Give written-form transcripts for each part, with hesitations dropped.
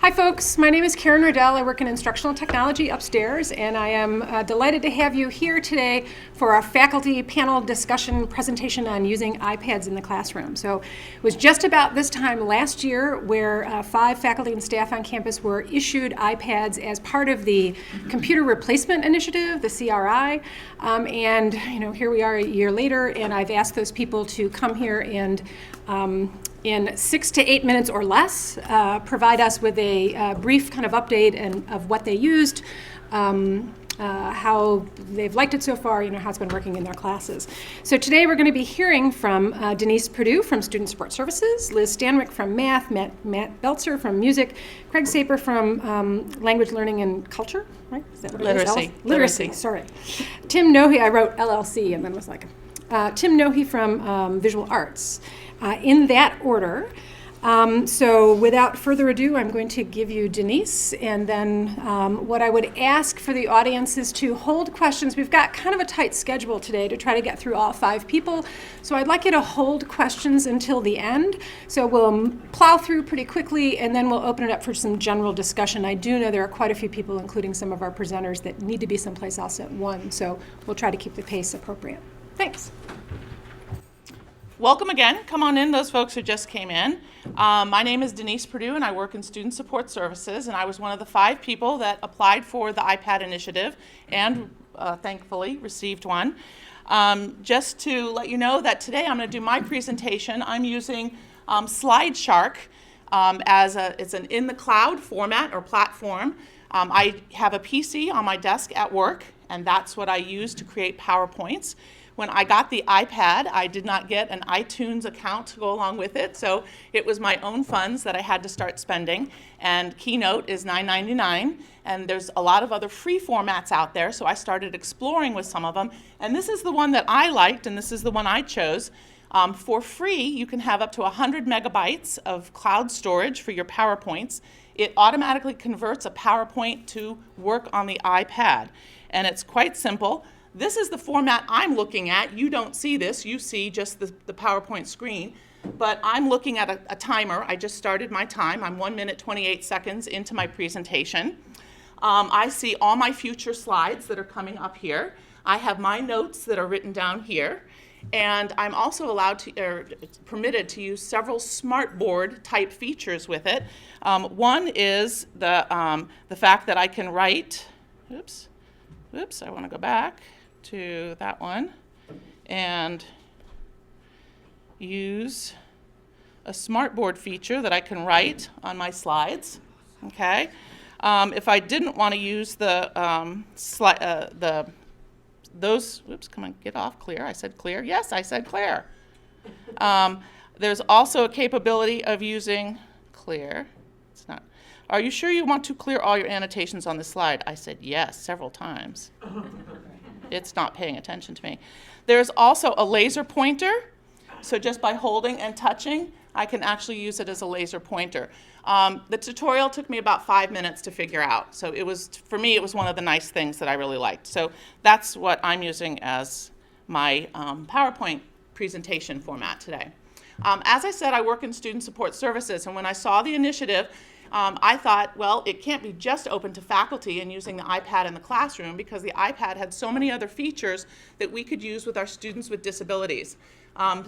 Hi folks, my name is Karen Riddell. I work in instructional technology upstairs, and I am delighted to have you here today for our faculty panel discussion presentation on using iPads in the classroom. So it was just about this time last year where 5 faculty and staff on campus were issued iPads as part of the Computer Replacement Initiative, the CRI, and here we are a year later, and I've asked those people to come here and in 6 to 8 minutes or less, provide us with a brief kind of update of what they used, how they've liked it so far, how it's been working in their classes. So today we're going to be hearing from Denise Purdue from Student Support Services, Liz Stanwyck from Math, Matt Belzer from Music, Craig Saper from Language Learning and Culture, right? Is that what Literacy. it is? Literacy, sorry. Tim Nohe, I wrote LLC and then was like, Tim Nohe from Visual Arts. In that order. So without further ado, I'm going to give you Denise, and then what I would ask for the audience is to hold questions. We've got kind of a tight schedule today to try to get through all 5 people, so I'd like you to hold questions until the end. So we'll plow through pretty quickly, and then we'll open it up for some general discussion. I do know there are quite a few people, including some of our presenters, that need to be someplace else at 1, so we'll try to keep the pace appropriate. Thanks. Welcome again. Come on in, those folks who just came in. My name is Denise Purdue, and I work in Student Support Services, and I was one of the 5 people that applied for the iPad initiative and thankfully received one. Just to let you know that today I'm going to do my presentation. I'm using SlideShark it's an in-the-cloud format or platform. I have a PC on my desk at work, and that's what I use to create PowerPoints. When I got the iPad, I did not get an iTunes account to go along with it, so it was my own funds that I had to start spending. And Keynote is $9.99, and there's a lot of other free formats out there, so I started exploring with some of them. And this is the one that I liked, and this is the one I chose. For free, you can have up to 100 megabytes of cloud storage for your PowerPoints. It automatically converts a PowerPoint to work on the iPad, and it's quite simple. This is the format I'm looking at. You don't see this. You see just the PowerPoint screen. But I'm looking at a timer. I just started my time. I'm 1 minute, 28 seconds into my presentation. I see all my future slides that are coming up here. I have my notes that are written down here. And I'm also permitted to use several smartboard type features with it. One is the fact that I can write, I want to go back to that one and use a smartboard feature that I can write on my slides. Okay, if I didn't want to use come on, get off, clear. I said clear. Yes, I said clear. There's also a capability of using clear. It's not. Are you sure you want to clear all your annotations on the slide? I said yes, several times. It's not paying attention to me. There's also a laser pointer. So just by holding and touching, I can actually use it as a laser pointer. The tutorial took me about 5 minutes to figure out. So for me, it was one of the nice things that I really liked. So that's what I'm using as my PowerPoint presentation format today. As I said, I work in Student Support Services, and when I saw the initiative, I thought, well, it can't be just open to faculty and using the iPad in the classroom, because the iPad had so many other features that we could use with our students with disabilities.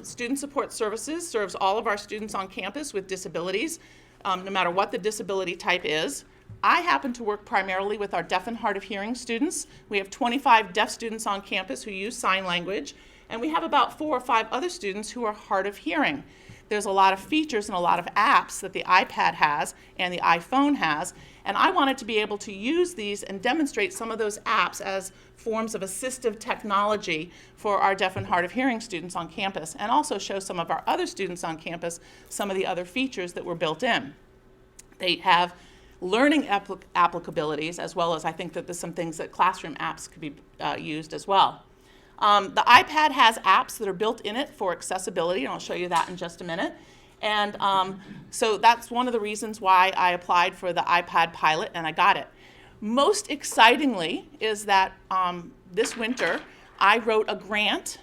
Student Support Services serves all of our students on campus with disabilities, no matter what the disability type is. I happen to work primarily with our deaf and hard of hearing students. We have 25 deaf students on campus who use sign language, and we have about 4 or 5 other students who are hard of hearing. There's a lot of features and a lot of apps that the iPad has and the iPhone has, and I wanted to be able to use these and demonstrate some of those apps as forms of assistive technology for our deaf and hard of hearing students on campus, and also show some of our other students on campus some of the other features that were built in. They have learning applicabilities, as well as I think that there's some things that classroom apps could be used as well. The iPad has apps that are built in it for accessibility, and I'll show you that in just a minute. And so that's one of the reasons why I applied for the iPad pilot, and I got it. Most excitingly is that this winter I wrote a grant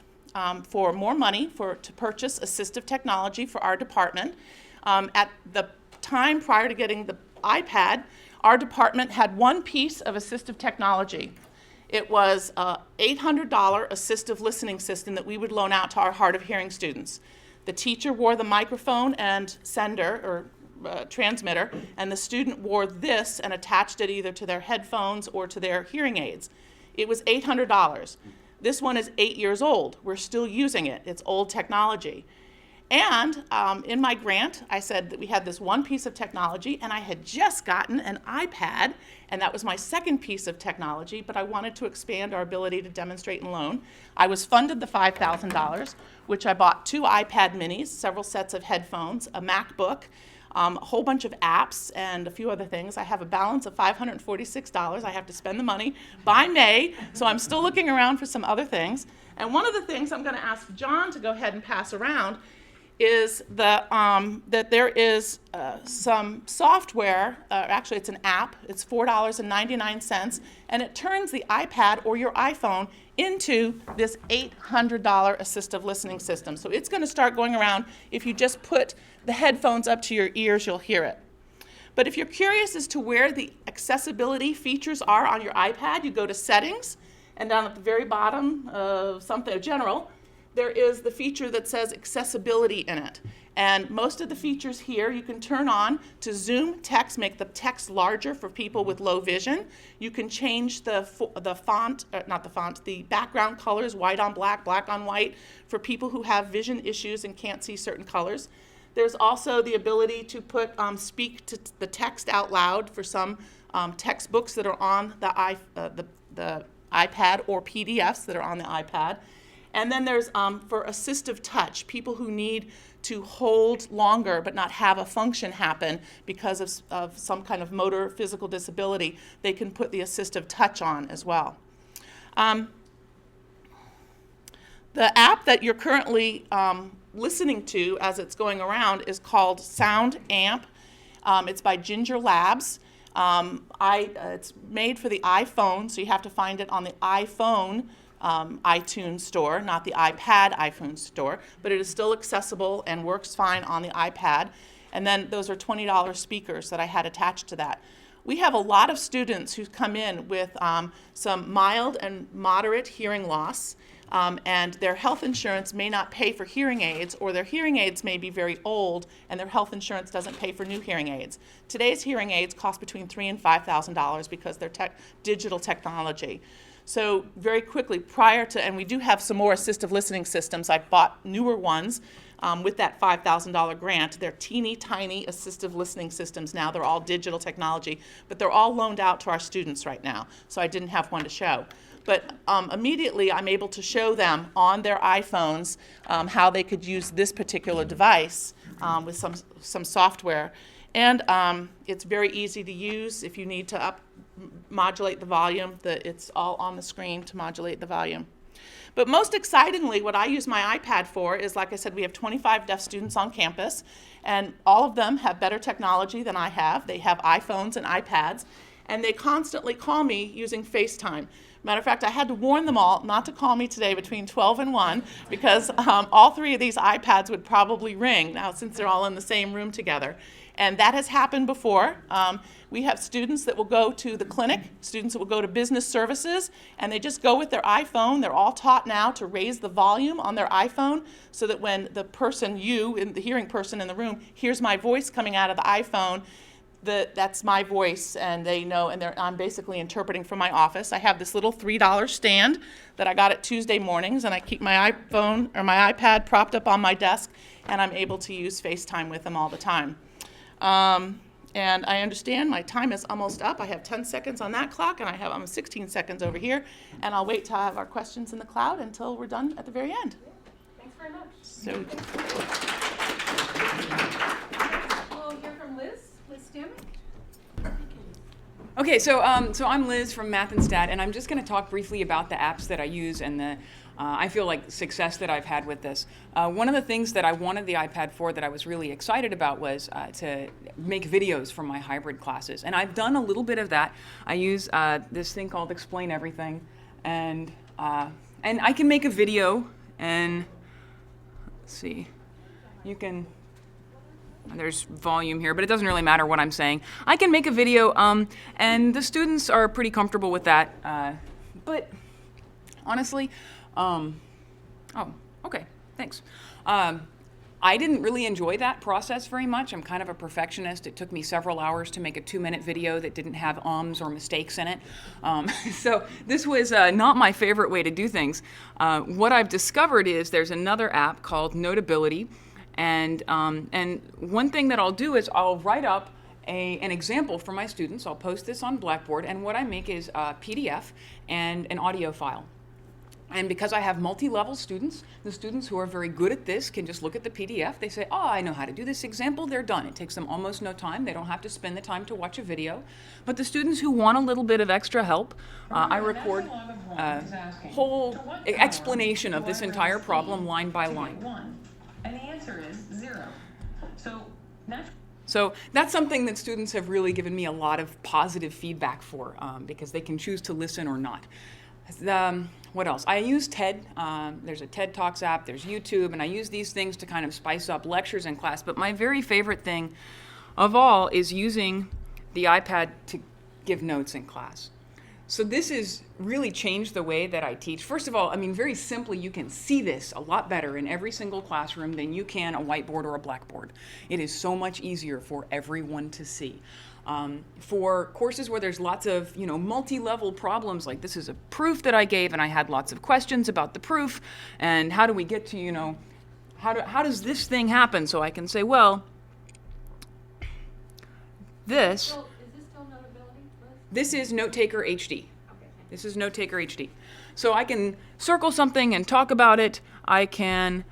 for more money to purchase assistive technology for our department. At the time prior to getting the iPad, our department had one piece of assistive technology. It was an $800 assistive listening system that we would loan out to our hard of hearing students. The teacher wore the microphone and sender, or transmitter, and the student wore this and attached it either to their headphones or to their hearing aids. It was $800. This one is 8 years old. We're still using it. It's old technology. And in my grant, I said that we had this one piece of technology, and I had just gotten an iPad, and that was my second piece of technology, but I wanted to expand our ability to demonstrate and loan. I was funded the $5,000, which I bought 2 iPad minis, several sets of headphones, a MacBook, a whole bunch of apps, and a few other things. I have a balance of $546. I have to spend the money by May, so I'm still looking around for some other things. And one of the things I'm going to ask John to go ahead and pass around is that there is some software, actually it's an app, it's $4.99, and it turns the iPad or your iPhone into this $800 assistive listening system. So it's going to start going around. If you just put the headphones up to your ears, you'll hear it. But if you're curious as to where the accessibility features are on your iPad, you go to Settings, and down at the very bottom of something, General, there is the feature that says accessibility in it. And most of the features here you can turn on to zoom text, make the text larger for people with low vision. You can change the font, the background colors, white on black, black on white, for people who have vision issues and can't see certain colors. There's also the ability to speak to the text out loud for some textbooks that are on the iPad or PDFs that are on the iPad. And then there's for assistive touch, people who need to hold longer but not have a function happen because of some kind of motor physical disability, they can put the assistive touch on as well. The app that you're currently listening to as it's going around is called Sound Amp. It's by Ginger Labs. It's made for the iPhone, so you have to find it on the iPhone iTunes store, not the iPad iPhone store, but it is still accessible and works fine on the iPad. And then those are $20 speakers that I had attached to that. We have a lot of students who come in with some mild and moderate hearing loss, and their health insurance may not pay for hearing aids, or their hearing aids may be very old and their health insurance doesn't pay for new hearing aids. Today's hearing aids cost between $3,000 and $5,000 because they're digital technology. So very quickly, and we do have some more assistive listening systems. I bought newer ones with that $5,000 grant. They're teeny tiny assistive listening systems now. They're all digital technology, but they're all loaned out to our students right now, so I didn't have one to show. But immediately I'm able to show them on their iPhones how they could use this particular device with some software. And it's very easy to use if you need to modulate the volume. It's all on the screen to modulate the volume. But most excitingly, what I use my iPad for is, like I said, we have 25 deaf students on campus, and all of them have better technology than I have. They have iPhones and iPads, and they constantly call me using FaceTime. Matter of fact, I had to warn them all not to call me today between 12 and 1 because all 3 of these iPads would probably ring now since they're all in the same room together. And that has happened before. We have students that will go to the clinic, students that will go to business services, and they just go with their iPhone. They're all taught now to raise the volume on their iPhone so that when the person, the hearing person in the room, hears my voice coming out of the iPhone, that's my voice, and they know, and I'm basically interpreting from my office. I have this little $3 stand that I got at Tuesday mornings, and I keep my iPhone or my iPad propped up on my desk, and I'm able to use FaceTime with them all the time. And I understand my time is almost up. I have 10 seconds on that clock, and I'm 16 seconds over here, and I'll wait to have our questions in the cloud until we're done at the very end. Thanks very much. So, We'll hear from Liz Stamick. Okay, so I'm Liz from Math and Stat, and I'm just going to talk briefly about the apps that I use and the I feel like success that I've had with this. One of the things that I wanted the iPad for that I was really excited about was to make videos for my hybrid classes, and I've done a little bit of that. I use this thing called Explain Everything, and I can make a video, and let's see, you can there's volume here, but it doesn't really matter what I'm saying. I can make a video, and the students are pretty comfortable with that. But honestly, oh, okay, thanks. I didn't really enjoy that process very much. I'm kind of a perfectionist. It took me several hours to make a 2-minute video that didn't have ums or mistakes in it. So this was not my favorite way to do things. What I've discovered is there's another app called Notability. And one thing that I'll do is I'll write up an example for my students. I'll post this on Blackboard. And what I make is a PDF and an audio file. And because I have multi-level students, the students who are very good at this can just look at the PDF. They say, oh, I know how to do this example. They're done. It takes them almost no time. They don't have to spend the time to watch a video. But the students who want a little bit of extra help, I record a whole explanation of this entire problem line by line. And the answer is 0. So that's something that students have really given me a lot of positive feedback for, because they can choose to listen or not. What else? I use TED. There's a TED Talks app, there's YouTube, and I use these things to kind of spice up lectures in class. But my very favorite thing of all is using the iPad to give notes in class. So this has really changed the way that I teach. First of all, I mean, very simply, you can see this a lot better in every single classroom than you can a whiteboard or a blackboard. It is so much easier for everyone to see. For courses where there's lots of, multi-level problems, like this is a proof that I gave and I had lots of questions about the proof and how do we get to, how does this thing happen? So I can say, well, this... So is this still Notability, Liz? This is Note-Taker HD. Okay. This is Note-Taker HD. So I can circle something and talk about it. I can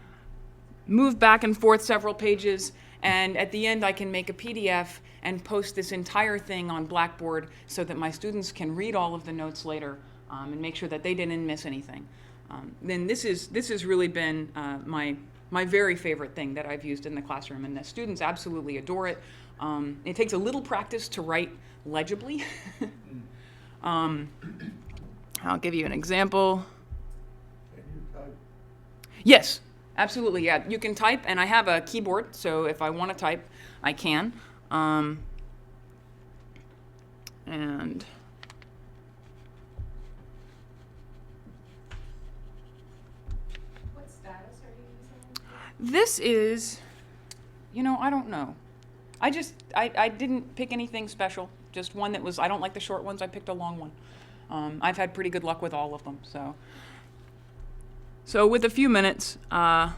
move back and forth several pages, and at the end I can make a PDF and post this entire thing on Blackboard so that my students can read all of the notes later and make sure that they didn't miss anything. Then this has really been my very favorite thing that I've used in the classroom, and the students absolutely adore it. It takes a little practice to write legibly. I'll give you an example. Can you type? Yes, absolutely, yeah. You can type, and I have a keyboard, so if I want to type, I can. And What status are you using? this is, I don't know. I didn't pick anything special, just one that was, I don't like the short ones, I picked a long one. I've had pretty good luck with all of them, so. So with a few minutes, Liz,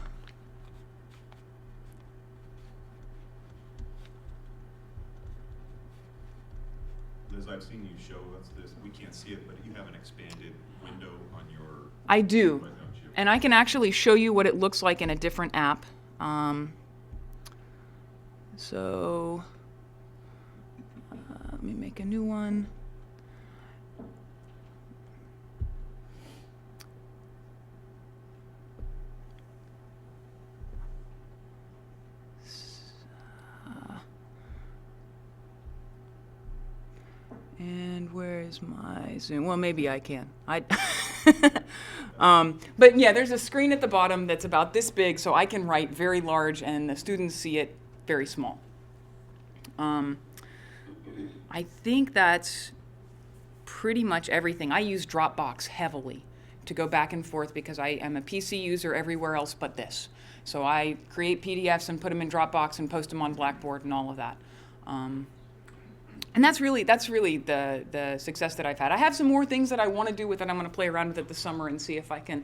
I've seen you show us this. We can't see it, but you have an expanded window on your. I do. Right, don't you? And I can actually show you what it looks like in a different app. So let me make a new one. And where is my Zoom? Well, maybe I can. But yeah, there's a screen at the bottom that's about this big, so I can write very large and the students see it very small. I think that's pretty much everything. I use Dropbox heavily to go back and forth because I am a PC user everywhere else but this. So I create PDFs and put them in Dropbox and post them on Blackboard and all of that. And that's really the success that I've had. I have some more things that I want to do with it. I'm going to play around with it this summer and see if I can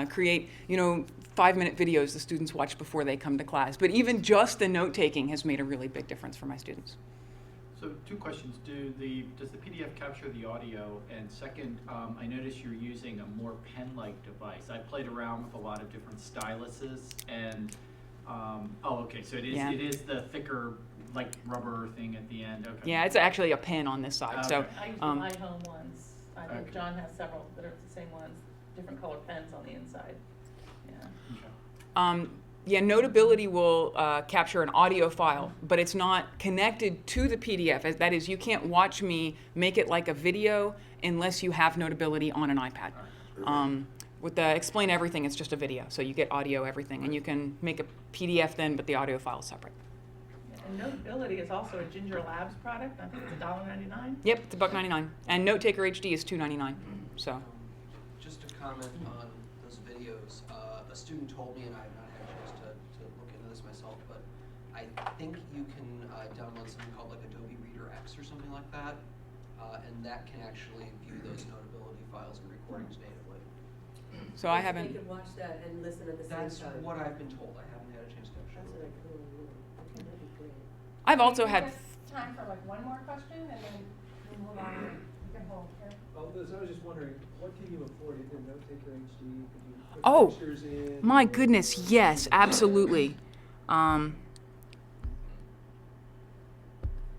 create, 5-minute videos the students watch before they come to class. But even just the note-taking has made a really big difference for my students. So 2 questions. Does the PDF capture the audio? And second, I noticed you're using a more pen-like device. I played around with a lot of different styluses, and okay, so it is Yeah. it is the thicker, like rubber thing at the end. Okay. Yeah, it's actually a pen on this side. So Okay. I use the iHome ones. I think Okay. John has several that are the same ones, different color pens on the inside. Yeah. Okay. Yeah, Notability will capture an audio file, but it's not connected to the PDF. That is, you can't watch me make it like a video unless you have Notability on an iPad. With the Explain Everything, it's just a video, so you get audio everything, and you can make a PDF then, but the audio file is separate. Yeah. And Notability is also a Ginger Labs product. I think it's $1.99. Yep, it's $1.99, and Note Taker HD is $2.99. So. Just to comment on those videos, a student told me, and I have not had a chance to look into this myself, but I think you can download something called like Adobe Reader X or something like that, and that can actually view those Notability files and recordings natively. So I haven't. You can watch that and listen at the same That's time. what I've been told. I haven't had a chance to actually That's look. what I could do. Okay, that'd be great. I've also had. Time for like one more question, and then we move on. You can hold here. Oh, Liz, I was just wondering, what can you afford? Is there Note Taker HD? Could you put Oh, pictures in? my goodness, yes, absolutely.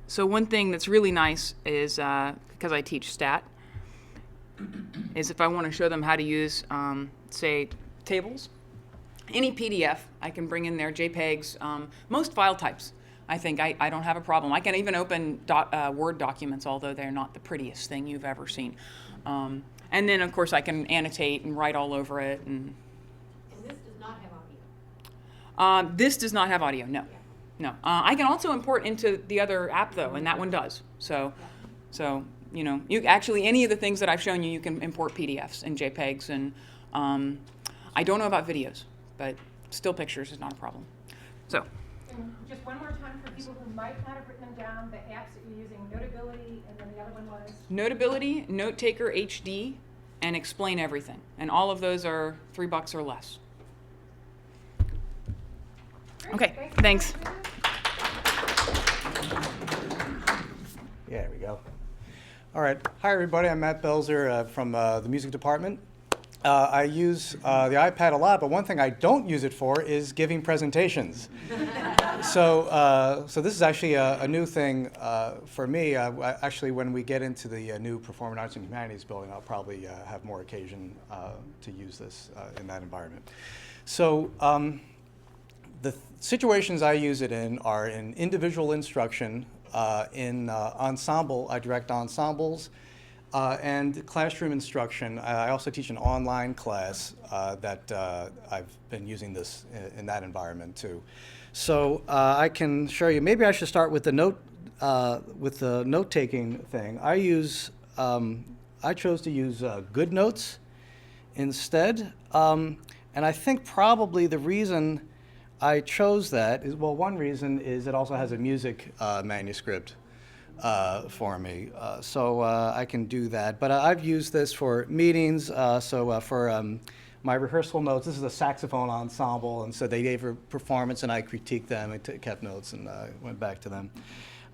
So one thing that's really nice is, because I teach stat, is if I want to show them how to use, say, tables, any PDF, I can bring in there, JPEGs, most file types. I think I don't have a problem. I can even open Word documents, although they're not the prettiest thing you've ever seen. And then, of course, I can annotate and write all over it. And this does not have audio. this does not have audio, no. No. I can also import into the other app, though, and that one does. So you know, you actually, any of the things that I've shown you, you can import PDFs and JPEGs. And I don't know about videos, but still pictures is not a problem. So. And just one more time for people who might not have written them down, the apps that you're using, Notability, and then the other one was? Notability, Note Taker HD, and Explain Everything. And all of those are $3 or less. Great, Okay, thanks. thanks. Yeah, there we go. All right. Hi, everybody. I'm Matt Belzer from the music department. I use the iPad a lot, but one thing I don't use it for is giving presentations. So this is actually a new thing for me. Actually, when we get into the new Performing Arts and Humanities building, I'll probably have more occasion to use this in that environment. So the situations I use it in are in individual instruction, in ensemble. I direct ensembles. And classroom instruction. I also teach an online class that I've been using this in that environment too. So I can show you. Maybe I should start with the note-taking thing. I chose to use GoodNotes instead, and I think probably the reason I chose that is, well, one reason is it also has a music manuscript for me, so I can do that. But I've used this for meetings, for my rehearsal notes. This is a saxophone ensemble, and so they gave a performance, and I critiqued them, and kept notes, and went back to them.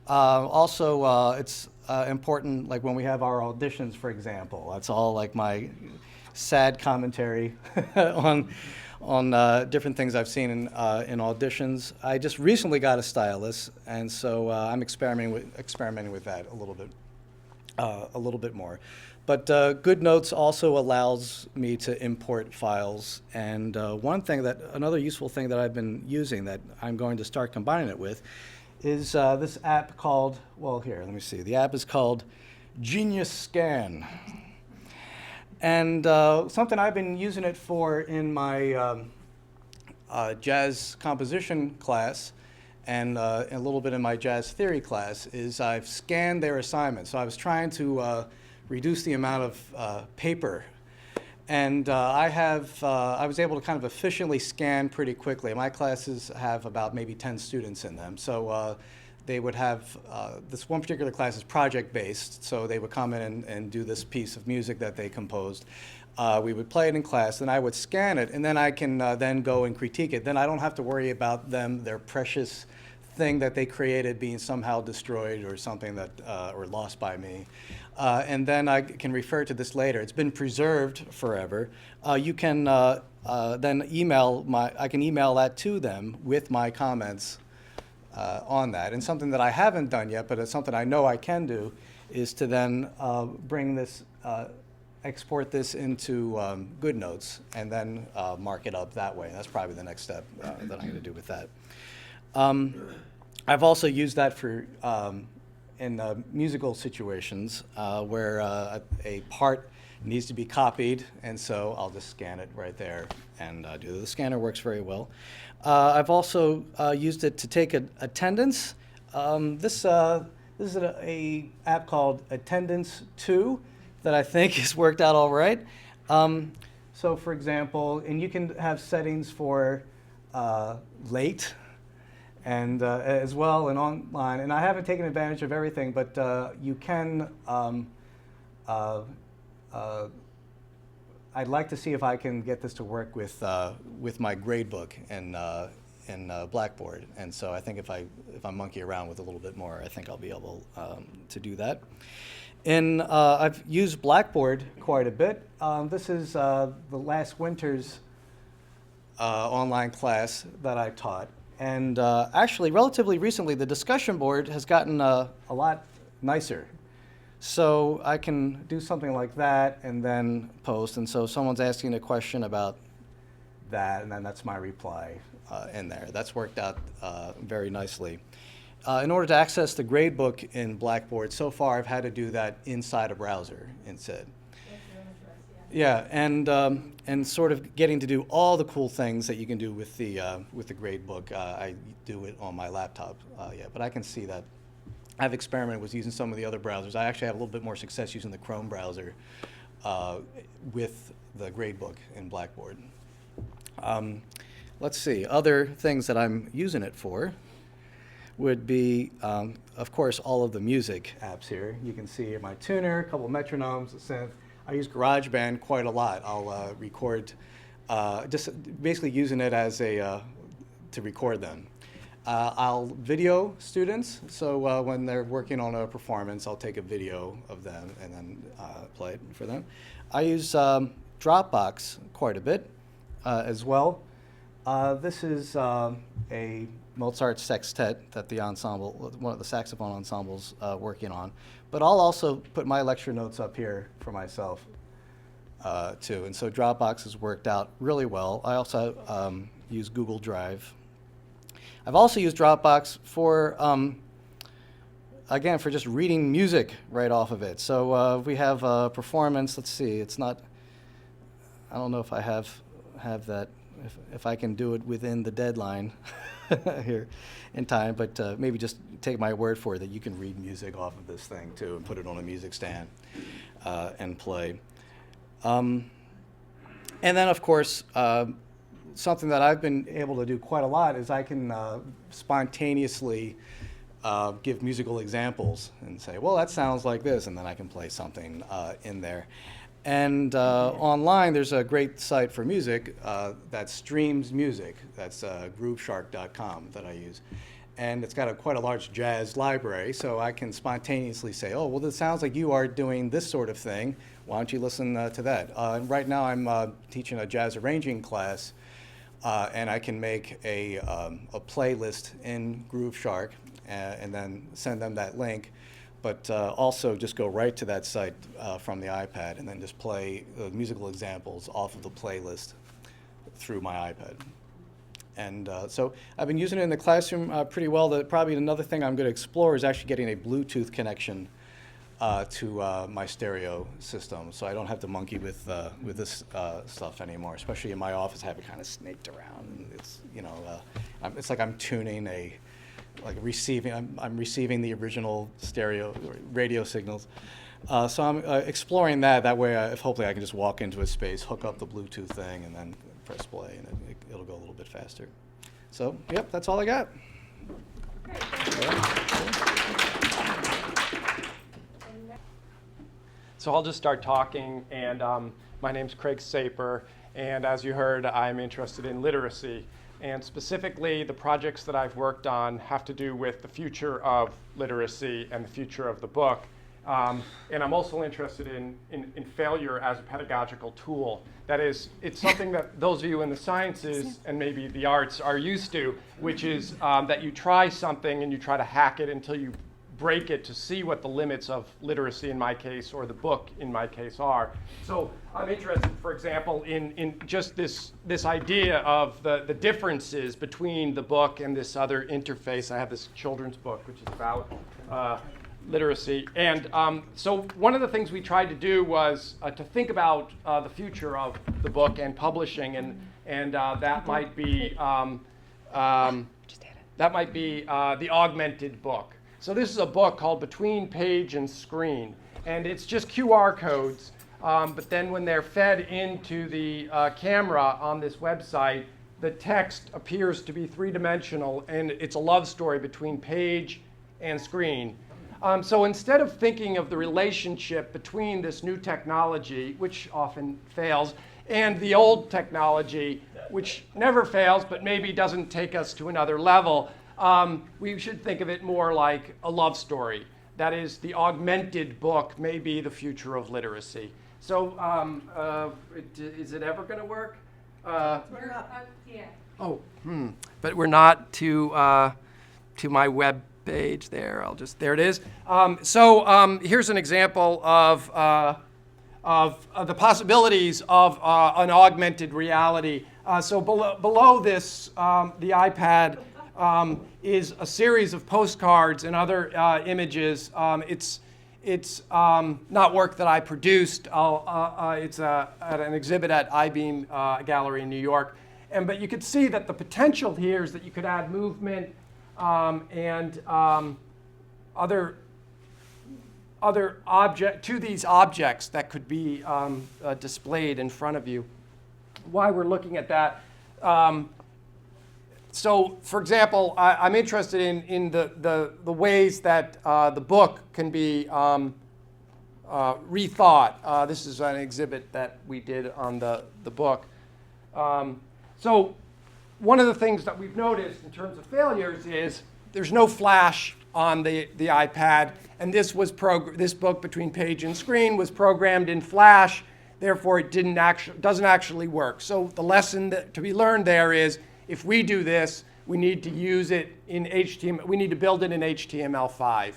Also, it's important, like when we have our auditions, for example. That's all like my sad commentary on different things I've seen in auditions. I just recently got a stylus, and so I'm experimenting with that a little bit more. But GoodNotes also allows me to import files, and another useful thing that I've been using that I'm going to start combining it with is this app called, well, here, let me see. The app is called Genius Scan. And something I've been using it for in my jazz composition class and a little bit in my jazz theory class is I've scanned their assignments. So I was trying to reduce the amount of paper. And I was able to kind of efficiently scan pretty quickly. My classes have about maybe 10 students in them. So they would have, this one particular class is project-based, so they would come in and do this piece of music that they composed. We would play it in class, then I would scan it, and then I can then go and critique it. Then I don't have to worry about their precious thing that they created being somehow destroyed or something that, or lost by me. And then I can refer to this later. It's been preserved forever. You can then I can email that to them with my comments on that. And something that I haven't done yet, but it's something I know I can do, is to then bring this, export this into GoodNotes and then mark it up that way. That's probably the next step that I'm going to do with that. I've also used that for in musical situations where a part needs to be copied, and so I'll just scan it right there and do it. The scanner works very well. I've also used it to take attendance This is a app called Attendance 2 that I think has worked out all right. So for example, and you can have settings for late and as well and online. And I haven't taken advantage of everything, but you can. I'd like to see if I can get this to work with my gradebook in Blackboard, and so I think if I monkey around with a little bit more, I think I'll be able to do that. And I've used Blackboard quite a bit. This is the last winter's online class that I taught, and actually, relatively recently, the discussion board has gotten a lot nicer. So I can do something like that and then post. And so someone's asking a question about that, and then that's my reply in there. That's worked out very nicely. In order to access the gradebook in Blackboard, so far I've had to do that inside a browser instead. Yeah, and sort of getting to do all the cool things that you can do with the gradebook. I do it on my laptop, but I can see that. I've experimented with using some of the other browsers. I actually had a little bit more success using the Chrome browser with the gradebook in Blackboard. Let's see, other things that I'm using it for would be, of course, all of the music apps here. You can see my tuner, a couple of metronomes, a synth. I use GarageBand quite a lot. I'll record, just basically using it as a, to record them. I'll video students, so when they're working on a performance, I'll take a video of them and then play it for them. I use Dropbox quite a bit as well. This is a Mozart sextet that the ensemble, one of the saxophone ensembles working on. But I'll also put my lecture notes up here for myself too. And so Dropbox has worked out really well. I also use Google Drive. I've also used Dropbox for, again, for just reading music right off of it. So we have a performance, let's see, it's not, I don't know if I have that, if I can do it within the deadline here in time, but maybe just take my word for it that you can read music off of this thing too and put it on a music stand and play. And then, of course, something that I've been able to do quite a lot is I can spontaneously give musical examples and say, well, that sounds like this, and then I can play something in there. And online, there's a great site for music that streams music. That's grooveshark.com that I use. And it's got quite a large jazz library, so I can spontaneously say, oh, well, it sounds like you are doing this sort of thing. Why don't you listen to that? Right now, I'm teaching a jazz arranging class, and I can make a playlist in GrooveShark and then send them that link. But also just go right to that site from the iPad and then just play musical examples off of the playlist through my iPad. And so I've been using it in the classroom pretty well. Probably another thing I'm going to explore is actually getting a Bluetooth connection to my stereo system, so I don't have to monkey with this stuff anymore. Especially in my office, I have it kind of snaked around. And it's it's like I'm tuning I'm receiving the original stereo radio signals. So I'm exploring that. That way, hopefully I can just walk into a space, hook up the Bluetooth thing, and then press play, and it'll go a little bit faster. So, yep, that's all I got. So I'll just start talking, and my name's Craig Saper, and as you heard, I'm interested in literacy. And specifically, the projects that I've worked on have to do with the future of literacy and the future of the book. And I'm also interested in failure as a pedagogical tool. That is, it's something that those of you in the sciences and maybe the arts are used to, which is that you try something and you try to hack it until you break it to see what the limits of literacy in my case or the book in my case are. So I'm interested, for example, in just this idea of the differences between the book and this other interface. I have this children's book which is about literacy. And so one of the things we tried to do was to think about the future of the book and publishing, and that might be that might be the augmented book. So this is a book called Between Page and Screen, and it's just QR codes, but then when they're fed into the camera on this website, the text appears to be three-dimensional, and it's a love story between page and screen. So instead of thinking of the relationship between this new technology, which often fails, and the old technology, which never fails but maybe doesn't take us to another level, we should think of it more like a love story. That is, the augmented book may be the future of literacy. So is it ever going to work? But we're not to my web page there. There it is. Here's an example of the possibilities of an augmented reality. Below this, the iPad is a series of postcards and other images. It's not work that I produced. It's at an exhibit at iBeam Gallery in New York. But you could see that the potential here is that you could add movement and other object to these objects that could be displayed in front of you. Why we're looking at that. So, for example, I'm interested in the ways that the book can be rethought. This is an exhibit that we did on the book. So one of the things that we've noticed in terms of failures is there's no flash on the iPad, and this book Between Page and Screen was programmed in Flash, therefore it doesn't actually work. So the lesson to be learned there is, if we do this, we need to use it in HTML. We need to build it in HTML5.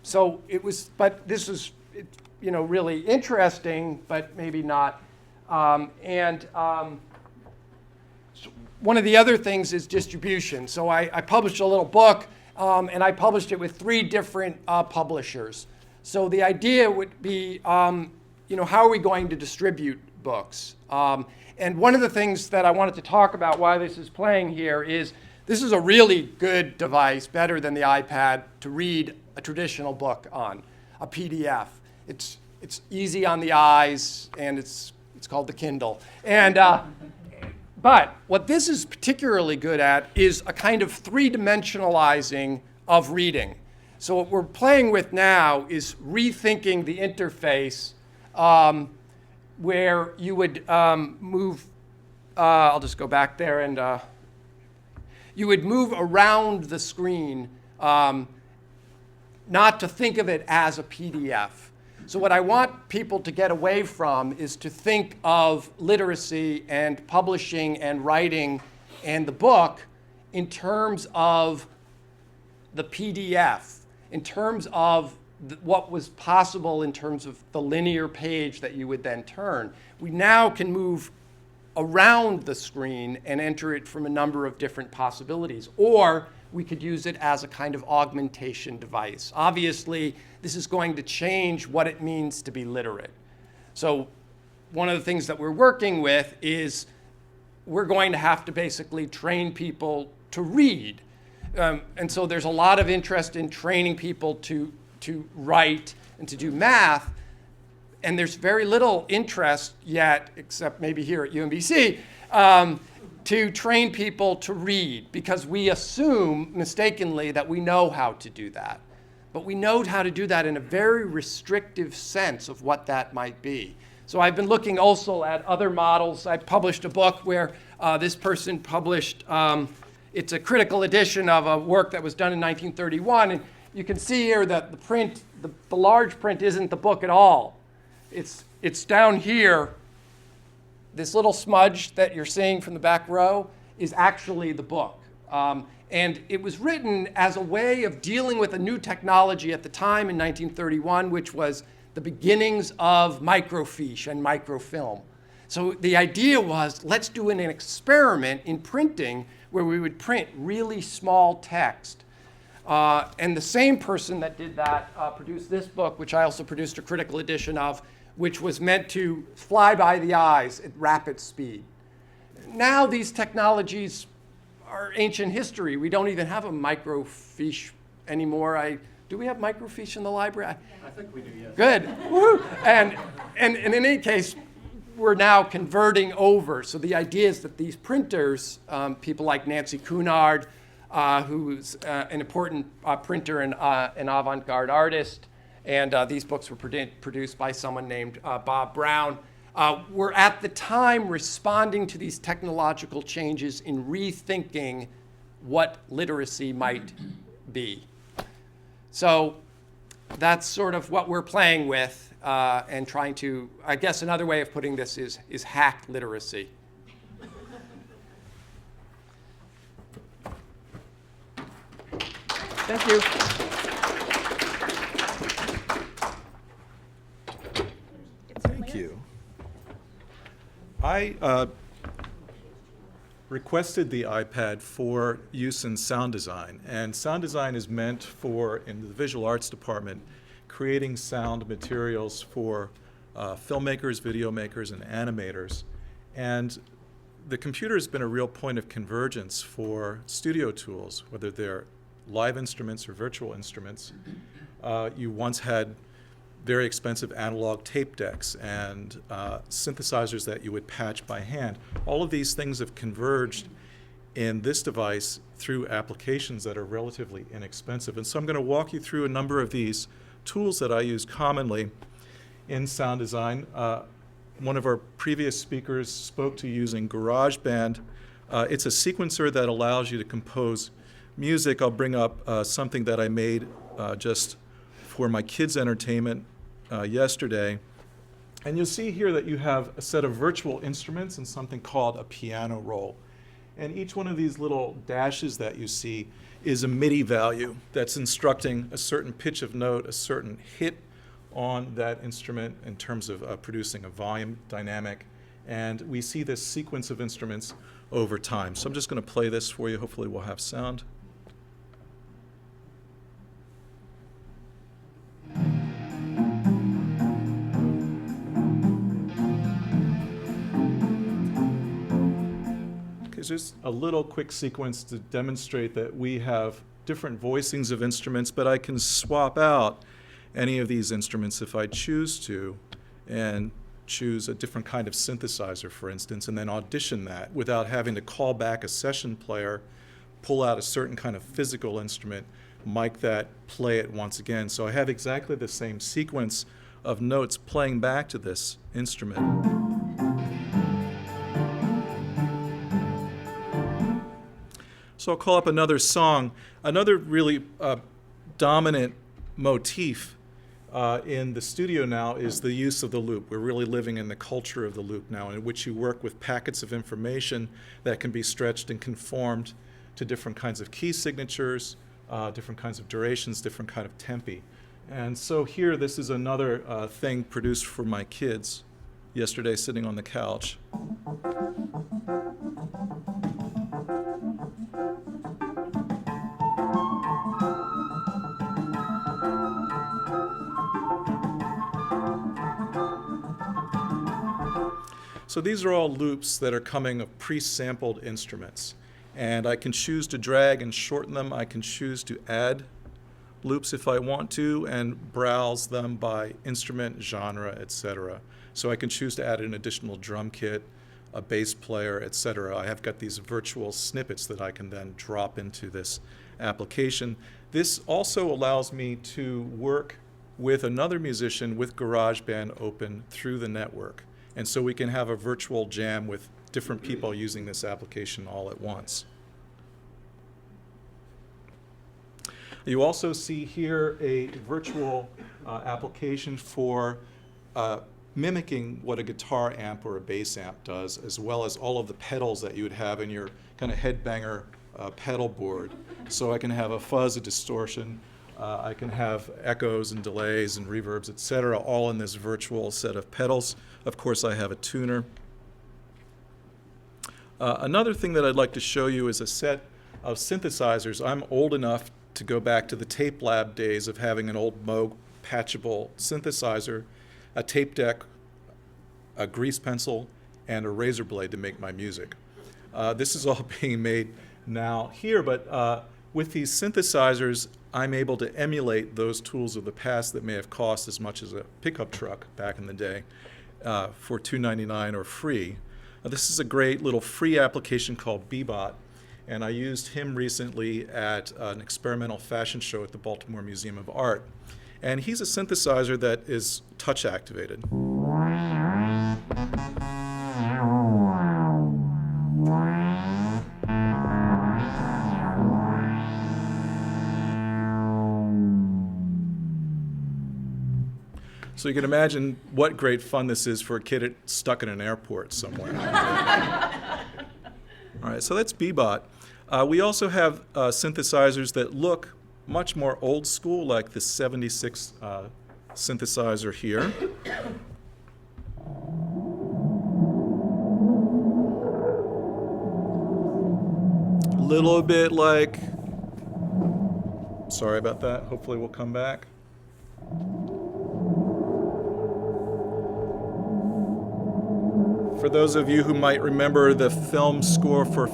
So this is, really interesting, but maybe not. One of the other things is distribution. So I published a little book, and I published it with 3 different publishers. So the idea would be, how are we going to distribute books? And one of the things that I wanted to talk about why this is playing here is this is a really good device, better than the iPad, to read a traditional book on, a PDF. It's easy on the eyes, and it's called the Kindle. But what this is particularly good at is a kind of three-dimensionalizing of reading. So what we're playing with now is rethinking the interface where you would move, I'll just go back there, and you would move around the screen, not to think of it as a PDF. So what I want people to get away from is to think of literacy and publishing and writing and the book in terms of the PDF, in terms of what was possible in terms of the linear page that you would then turn. We now can move around the screen and enter it from a number of different possibilities. Or we could use it as a kind of augmentation device. Obviously, this is going to change what it means to be literate. So one of the things that we're working with is we're going to have to basically train people to read. And so there's a lot of interest in training people to write and to do math. And there's very little interest yet, except maybe here at UMBC, to train people to read, because we assume mistakenly that we know how to do that. But we know how to do that in a very restrictive sense of what that might be. So I've been looking also at other models. I published a book where this person published, it's a critical edition of a work that was done in 1931. And you can see here that the print, the large print isn't the book at all. It's down here. This little smudge that you're seeing from the back row is actually the book. And it was written as a way of dealing with a new technology at the time in 1931, which was the beginnings of microfiche and microfilm. So the idea was, let's do an experiment in printing where we would print really small text. And the same person that did that produced this book, which I also produced a critical edition of, which was meant to fly by the eyes at rapid speed. Now these technologies our ancient history. We don't even have a microfiche anymore. Do we have microfiche in the library? I think we do, yes. Good. Woo. And in any case, we're now converting over. So the idea is that these printers, people like Nancy Cunard, who's an important printer and an avant-garde artist, and these books were produced by someone named Bob Brown, were at the time responding to these technological changes in rethinking what literacy might be. So that's sort of what we're playing with and trying to, I guess another way of putting this is hack literacy. Thank you. Thank you. I requested the iPad for use in sound design, and sound design is meant for, in the visual arts department, creating sound materials for filmmakers, video makers, and animators. And the computer has been a real point of convergence for studio tools, whether they're live instruments or virtual instruments. You once had very expensive analog tape decks and synthesizers that you would patch by hand. All of these things have converged in this device through applications that are relatively inexpensive. And so I'm going to walk you through a number of these tools that I use commonly in sound design. One of our previous speakers spoke to using GarageBand. It's a sequencer that allows you to compose music. I'll bring up something that I made just for my kids' entertainment yesterday. And you'll see here that you have a set of virtual instruments and something called a piano roll. And each one of these little dashes that you see is a MIDI value that's instructing a certain pitch of note, a certain hit on that instrument in terms of producing a volume dynamic. And we see this sequence of instruments over time. So I'm just going to play this for you. Hopefully we'll have sound. Just a little quick sequence to demonstrate that we have different voicings of instruments, but I can swap out any of these instruments if I choose to, and choose a different kind of synthesizer, for instance, and then audition that without having to call back a session player, pull out a certain kind of physical instrument, mic that, play it once again. So I have exactly the same sequence of notes playing back to this instrument. So I'll call up another song. Another really dominant motif in the studio now is the use of the loop. We're really living in the culture of the loop now, in which you work with packets of information that can be stretched and conformed to different kinds of key signatures, different kinds of durations, different kind of tempi. And so here, this is another thing produced for my kids yesterday sitting on the couch. So these are all loops that are coming of pre-sampled instruments. And I can choose to drag and shorten them. I can choose to add loops if I want to and browse them by instrument, genre, etc. So I can choose to add an additional drum kit, a bass player, etc. I have got these virtual snippets that I can then drop into this application. This also allows me to work with another musician with GarageBand open through the network. And so we can have a virtual jam with different people using this application all at once. You also see here a virtual application for mimicking what a guitar amp or a bass amp does, as well as all of the pedals that you would have in your kind of headbanger pedal board. So I can have a fuzz, a distortion, I can have echoes and delays and reverbs, etc., all in this virtual set of pedals. Of course, I have a tuner. Another thing that I'd like to show you is a set of synthesizers. I'm old enough to go back to the tape lab days of having an old Moog patchable synthesizer, a tape deck, a grease pencil, and a razor blade to make my music. This is all being made now here, but with these synthesizers, I'm able to emulate those tools of the past that may have cost as much as a pickup truck back in the day for $2.99 or free. This is a great little free application called Bebot, and I used him recently at an experimental fashion show at the Baltimore Museum of Art. And he's a synthesizer that is touch activated. So you can imagine what great fun this is for a kid stuck in an airport somewhere. All right, so that's Bebot. We also have synthesizers that look much more old school, like the 76 synthesizer here. A little bit like, sorry about that, hopefully we'll come back. For those of you who might remember the film score for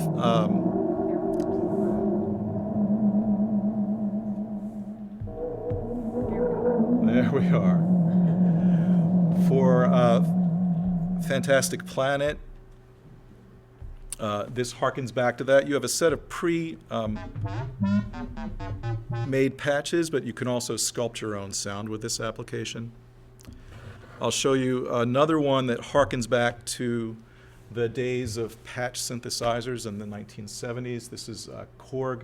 there we are. For Fantastic Planet, this harkens back to that. You have a set of pre-made patches, but you can also sculpt your own sound with this application. I'll show you another one that harkens back to the days of patch synthesizers in the 1970s. This is Korg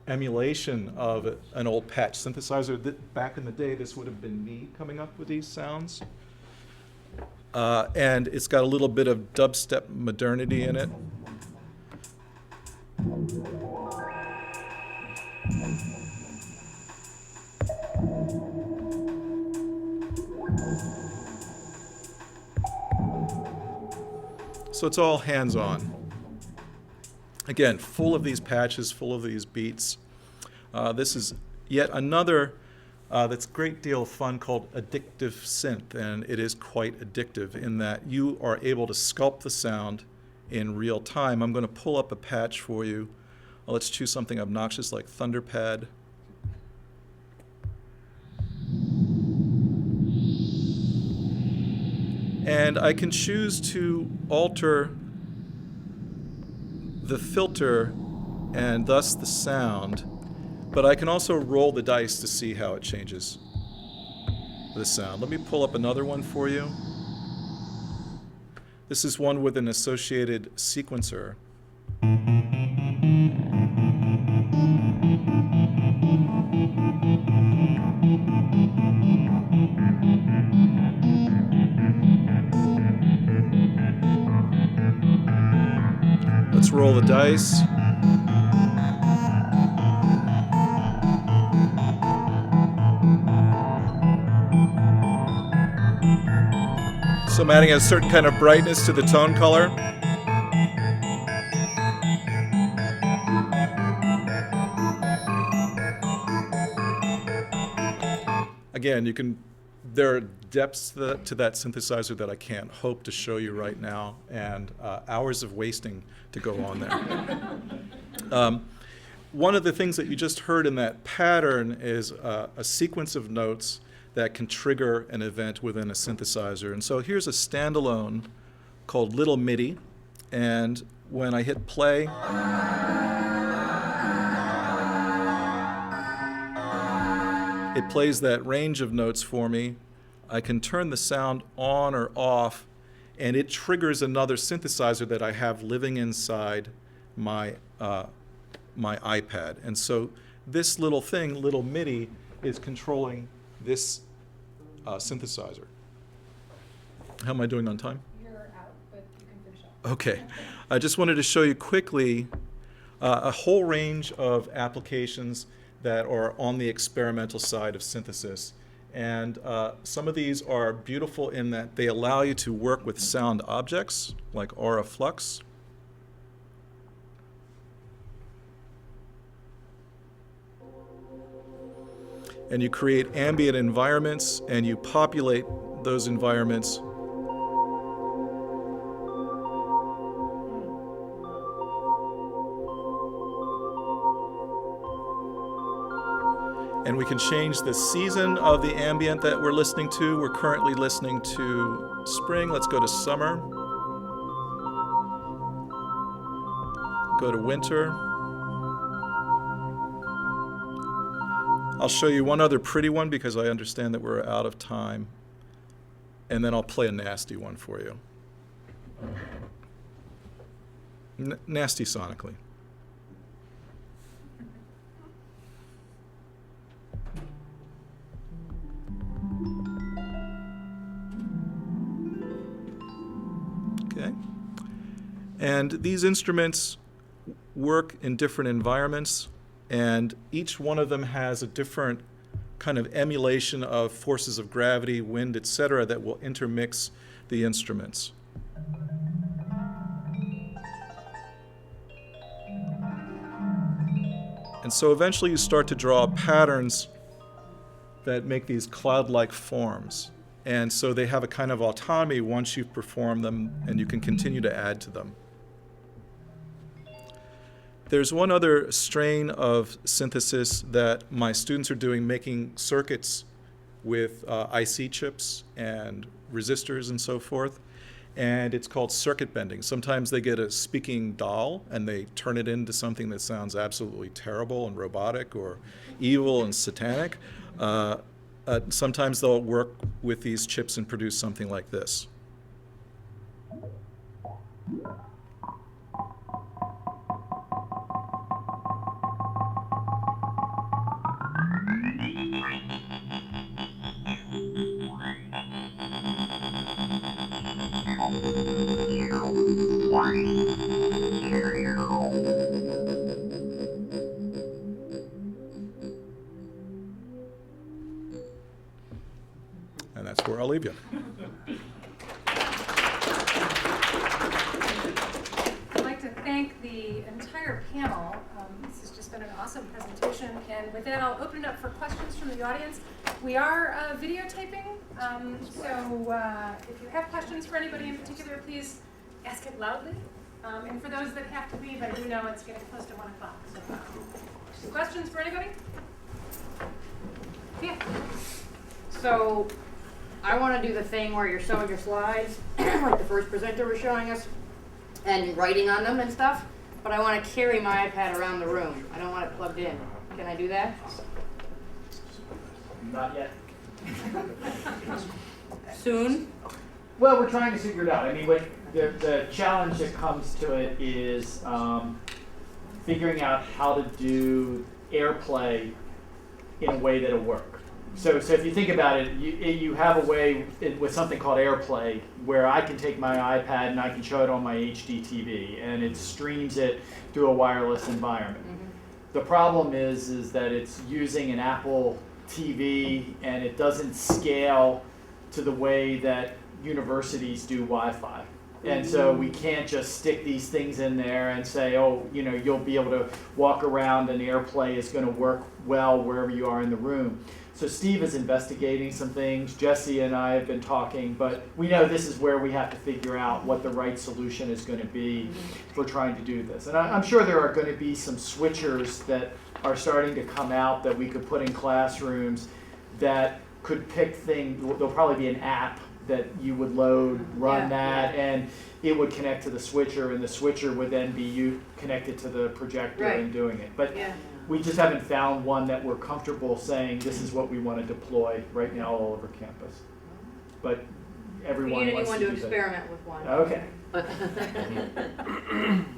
emulation of an old patch synthesizer. Back in the day, this would have been me coming up with these sounds. And it's got a little bit of dubstep modernity in it. So it's all hands-on. Again, full of these patches, full of these beats. This is yet another that's a great deal of fun called Addictive Synth, and it is quite addictive in that you are able to sculpt the sound in real time. I'm going to pull up a patch for you. Let's choose something obnoxious like Thunderpad. And I can choose to alter the filter and thus the sound, but I can also roll the dice to see how it changes the sound. Let me pull up another one for you. This is one with an associated sequencer. Let's roll the dice. So I'm adding a certain kind of brightness to the tone color. Again, there are depths to that synthesizer that I can't hope to show you right now, and hours of wasting to go on there. One of the things that you just heard in that pattern is a sequence of notes that can trigger an event within a synthesizer. And so here's a standalone called Little MIDI, and when I hit play, it plays that range of notes for me. I can turn the sound on or off, and it triggers another synthesizer that I have living inside my iPad. And so this little thing, Little MIDI, is controlling this synthesizer. How am I doing on time? You're out, but you can finish up. Okay. I just wanted to show you quickly a whole range of applications that are on the experimental side of synthesis. And some of these are beautiful in that they allow you to work with sound objects, like aura flux. And you create ambient environments, and you populate those environments And we can change the season of the ambient that we're listening to. We're currently listening to spring. Let's go to summer. Go to winter. I'll show you one other pretty one because I understand that we're out of time. And then I'll play a nasty one for you. Nasty sonically. Okay. And these instruments work in different environments, and each one of them has a different kind of emulation of forces of gravity, wind, etc., that will intermix the instruments. And so eventually you start to draw patterns that make these cloud-like forms. And so they have a kind of autonomy once you've performed them, and you can continue to add to them. There's one other strain of synthesis that my students are doing, making circuits with IC chips and resistors and so forth. And it's called circuit bending. Sometimes they get a speaking doll and they turn it into something that sounds absolutely terrible and robotic or evil and satanic. Sometimes they'll work with these chips and produce something like this. And that's where I'll leave you. I'd like to thank the entire panel. This has just been an awesome presentation. And with that, I'll open it up for questions from the audience. We are videotaping, so if you have questions for anybody in particular, please ask it loudly. And for those that have to leave, I do know it's getting close to 1 o'clock. So, questions for anybody? Yeah. So I want to do the thing where you're showing your slides, like the first presenter was showing us, and writing on them and stuff, but I want to carry my iPad around the room. I don't want it plugged in. Can I do that? Not yet. Soon? Well, we're trying to figure it out. I mean, the challenge that comes to it is figuring out how to do AirPlay in a way that'll work. So if you think about it, you have a way with something called AirPlay where I can take my iPad and I can show it on my HD TV, and it streams it through a wireless environment. Mm-hmm. The problem is that it's using an Apple TV, and it doesn't scale to the way that universities do Wi-Fi. And so we can't just stick these things in there and say, oh, you know, you'll be able to walk around and AirPlay is going to work well wherever you are in the room. So Steve is investigating some things. Jesse and I have been talking, but we know this is where we have to figure out what the right solution is going to be for trying to do this. And I'm sure there are going to be some switchers that are starting to come out that we could put in classrooms that could pick things. There'll probably be an app that you would load, run that, and it would connect to the switcher, and the switcher would then be connected to the projector and doing it. But we just haven't found one that we're comfortable saying this is what we want to deploy right now all over campus. But everyone wants to do that. To experiment with one. Okay.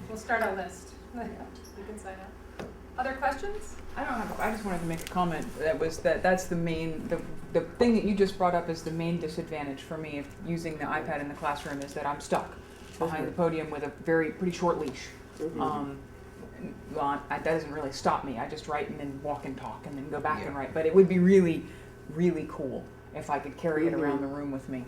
We'll start a list. You can sign up. Other questions? I don't have. I just wanted to make a comment. That's the main the thing that you just brought up is the main disadvantage for me of using the iPad in the classroom is that I'm stuck behind the podium with a pretty short leash. Well, that doesn't really stop me. I just write and then walk and talk and then go back and write. But it would be really, really cool if I could carry it around the room with me.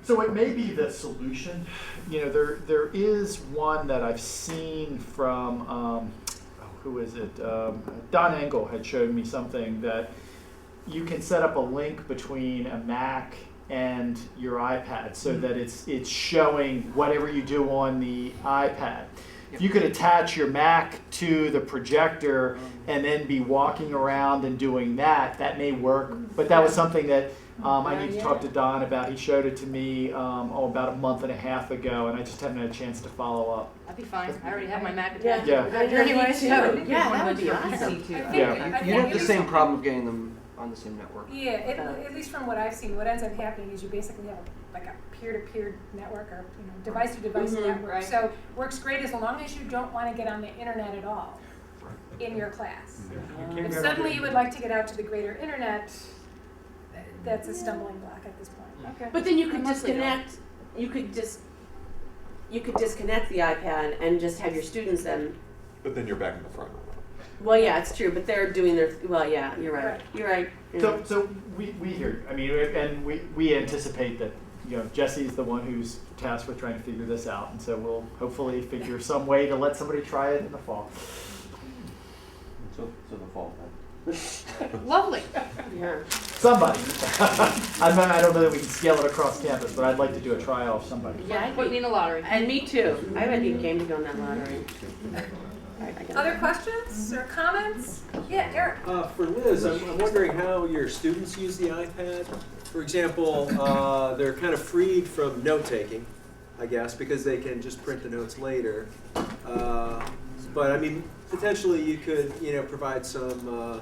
So it may be the solution. You know, there is one that I've seen from, who is it? Don Engel had showed me something that you can set up a link between a Mac and your iPad so that it's showing whatever you do on the iPad. if you could attach your Mac to the projector and then be walking around and doing that, that may work. But that was something that I need to talk to Don about. He showed it to me about a month and a half ago, and I just haven't had a chance to follow up. That'd be fine. I already have my Mac attached. Yeah. Anyway, so Yeah, that would be awesome. Yeah. You have the same problem of getting them on the same network. Yeah, at least from what I've seen, what ends up happening is you basically have like a peer-to-peer network or device-to-device network. Right. So works great as long as you don't want to get on the internet at all in your class. If suddenly you would like to get out to the greater internet, that's a stumbling block at this point. Okay. But then you could disconnect. You could disconnect the iPad and just have your students then. But then you're back in the front. Well, yeah, it's true. But they're doing their. Well, yeah, you're right. Right. You're right. So we hear. I mean, and we anticipate that Jesse's the one who's tasked with trying to figure this out, and so we'll hopefully figure some way to let somebody try it in the fall. So the fall. Lovely. Yeah. Somebody. I don't know that we can scale it across campus, but I'd like to do a trial of somebody. Yeah, Put me in the lottery. and me too. I would be game to go in that lottery. Other questions or comments? Yeah, Eric. For Liz, I'm wondering how your students use the iPad. For example, they're kind of freed from note-taking, I guess, because they can just print the notes later. But I mean, potentially you could, provide some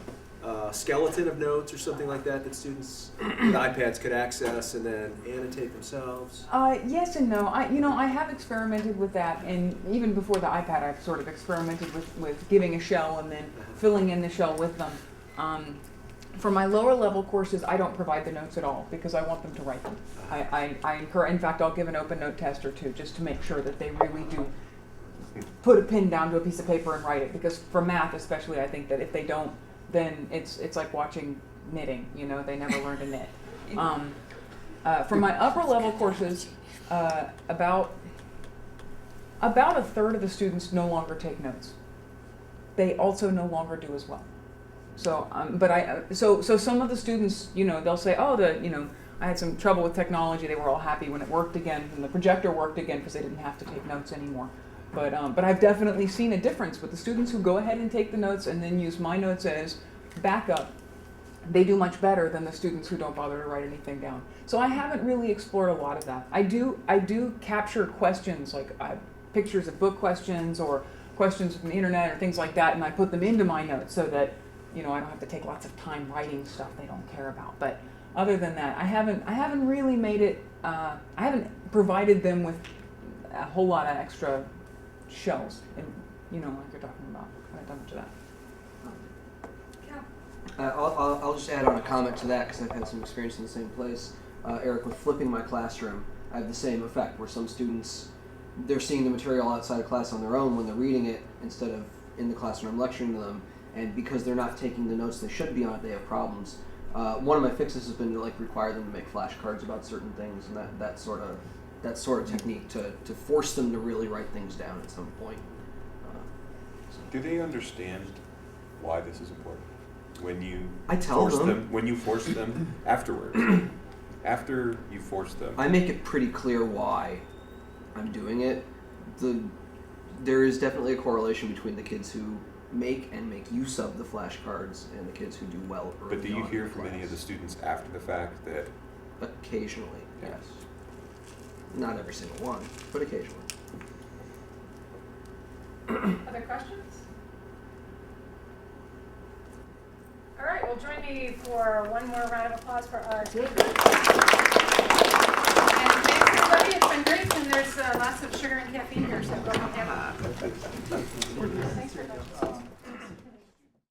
skeleton of notes or something like that students with iPads could access and then annotate themselves. Yes and no. I have experimented with that, and even before the iPad, I've sort of experimented with giving a shell and then filling in the shell with them. For my lower level courses, I don't provide the notes at all because I want them to write them. I encourage. In fact, I'll give an open note test or two just to make sure that they really do put a pen down to a piece of paper and write it. Because for math, especially, I think that if they don't, then it's like watching knitting. They never learn to knit. For my upper level courses, about a third of the students no longer take notes. They also no longer do as well. So, so some of the students, they'll say, I had some trouble with technology. They were all happy when it worked again, and the projector worked again because they didn't have to take notes anymore. But I've definitely seen a difference with the students who go ahead and take the notes and then use my notes as backup. They do much better than the students who don't bother to write anything down. So I haven't really explored a lot of that. I do capture questions like pictures of book questions or questions from the internet or things like that, and I put them into my notes so that I don't have to take lots of time writing stuff they don't care about. But other than that, I haven't really made it. I haven't provided them with a whole lot of extra shells, and like you're talking about. I haven't done much of that. I'll just add on a comment to that because I've had some experience in the same place. Eric, with flipping my classroom, I have the same effect where some students, they're seeing the material outside of class on their own when they're reading it instead of in the classroom lecturing to them, and because they're not taking the notes they should be on it, they have problems. One of my fixes has been to require them to make flashcards about certain things, and that sort of technique to force them to really write things down at some point. Do they understand why this is important? When you when you force them afterwards, after you force them, I make it pretty clear why I'm doing it. There is definitely a correlation between the kids who make use of the flashcards and the kids who do well early. But do you hear from any of the students after the fact that? Occasionally, yes. Not every single one, but occasionally. Other questions? All right, well, join me for one more round of applause for our speakers. And thanks, everybody. It's been great, and there's lots of sugar and caffeine here, so go and have it. Thanks very much.